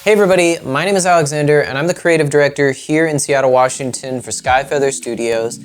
Hey everybody, my name is Alexander and I'm the creative director here in Seattle, Washington for Skyfeatherstudios.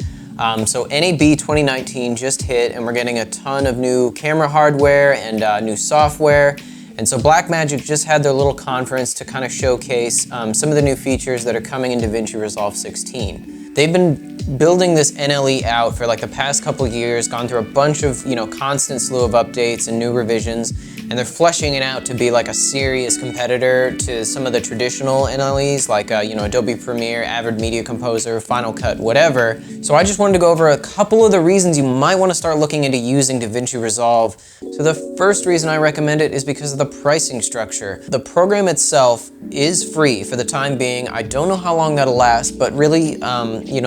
So NAB 2019 just hit and we're getting a ton of new camera hardware and new software. And so Blackmagic just had their little conference to kind of showcase some of the new features that are coming in Davinci Resolve 16. They've been building this NLE out for like the past couple years, gone through a bunch of, constant slew of updates and new revisions, and they're fleshing it out to be like a serious competitor to some of the traditional NLEs like, Adobe Premiere, Avid Media Composer, Final Cut, whatever. So I just wanted to go over a couple of the reasons you might want to start looking into using Davinci Resolve. So the first reason I recommend it is because of the pricing structure. The program itself is free for the time being. I don't know how long that'll last, but really,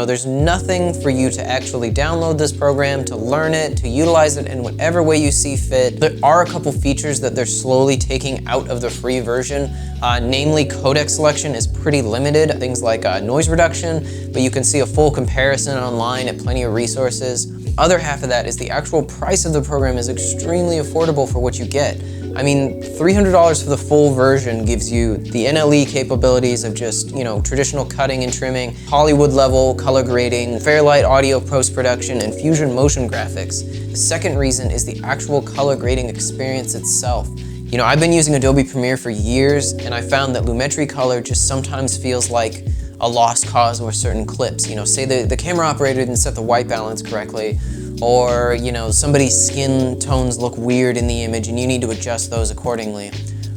there's nothing for you to actually download this program, to learn it, to utilize it in whatever way you see fit. There are a couple features that they're slowly taking out of the free version. Namely, codec selection is pretty limited, things like noise reduction, but you can see a full comparison online at plenty of resources. The other half of that is the actual price of the program is extremely affordable for what you get. I mean, $300 for the full version gives you the NLE capabilities of just, traditional cutting and trimming, Hollywood level color grading, Fairlight audio post-production, and Fusion motion graphics. The second reason is the actual color grading experience itself. I've been using Adobe Premiere for years, and I found that Lumetri color just sometimes feels like a lost cause with certain clips. Say the camera operator didn't set the white balance correctly, or somebody's skin tones look weird in the image and you need to adjust those accordingly.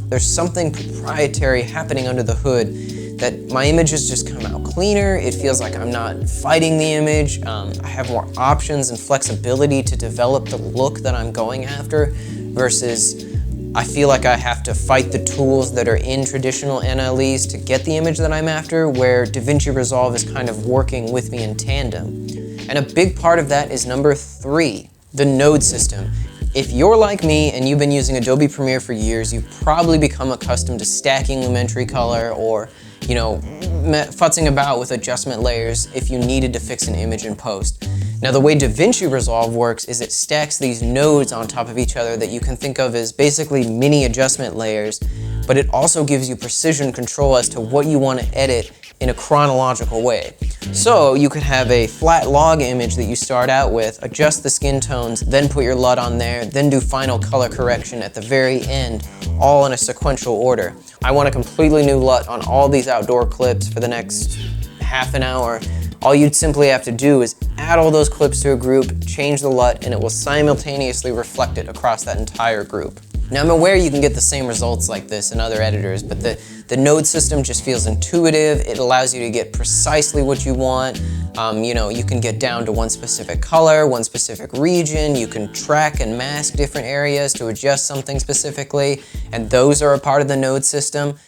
There's something proprietary happening under the hood that my images just come out cleaner. It feels like I'm not fighting the image. I have more options and flexibility to develop the look that I'm going after versus I feel like I have to fight the tools that are in traditional NLEs to get the image that I'm after, where Davinci Resolve is kind of working with me in tandem. And a big part of that is number 3, the node system. If you're like me and you've been using Adobe Premiere for years, you've probably become accustomed to stacking Lumetri color or, futzing about with adjustment layers if you needed to fix an image in post. Now, the way Davinci Resolve works is it stacks these nodes on top of each other that you can think of as basically mini adjustment layers, but it also gives you precision control as to what you want to edit in a chronological way. So you could have a flat log image that you start out with, adjust the skin tones, then put your LUT on there, then do final color correction at the very end, all in a sequential order. I want a completely new LUT on all these outdoor clips for the next half an hour. All you'd simply have to do is add all those clips to a group, change the LUT, and it will simultaneously reflect it across that entire group. Now, I'm aware you can get the same results like this in other editors, but the node system just feels intuitive. It allows you to get precisely what you want. You can get down to one specific color, one specific region. You can track and mask different areas to adjust something specifically, and those are a part of the node system.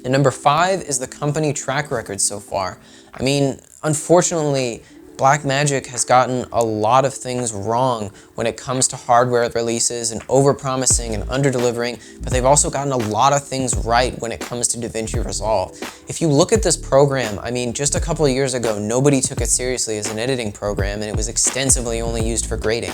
And number 5 is the company track record so far. I mean, unfortunately, Blackmagic has gotten a lot of things wrong when it comes to hardware releases and over-promising and under-delivering, but they've also gotten a lot of things right when it comes to Davinci Resolve. If you look at this program, I mean, just a couple of years ago, nobody took it seriously as an editing program, and it was extensively only used for grading.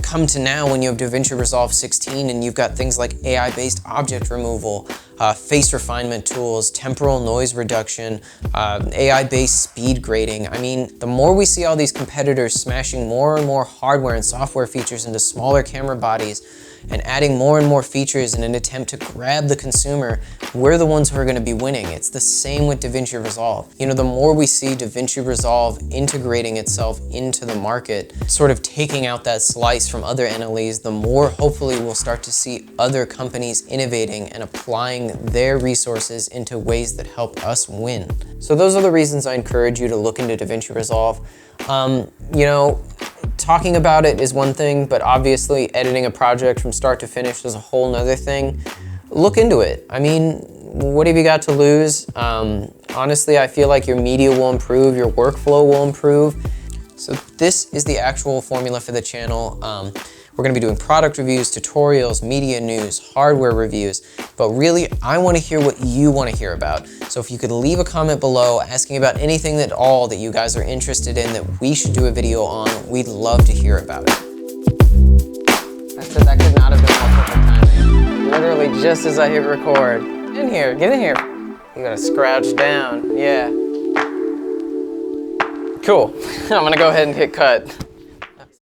Come to now when you have Davinci Resolve 16 and you've got things like AI-based object removal, face refinement tools, temporal noise reduction, AI-based speed grading. I mean, the more we see all these competitors smashing more and more hardware and software features into smaller camera bodies and adding more and more features in an attempt to grab the consumer, we're the ones who are going to be winning. It's the same with Davinci Resolve. The more we see Davinci Resolve integrating itself into the market, sort of taking out that slice from other NLEs, the more hopefully we'll start to see other companies innovating and applying their resources into ways that help us win. So those are the reasons I encourage you to look into Davinci Resolve. Talking about it is one thing, but obviously editing a project from start to finish is a whole nother thing. Look into it. I mean, what have you got to lose? Honestly, I feel like your media will improve, your workflow will improve. So this is the actual formula for the channel. We're going to be doing product reviews, tutorials, media news, hardware reviews, but really I want to hear what you want to hear about. So if you could leave a comment below asking about anything at all that you guys are interested in that we should do a video on, we'd love to hear about it. That could not have been more perfect timing. Literally just as I hit record. In here, get in here. You gotta scratch down, yeah. Cool, I'm gonna go ahead and hit cut.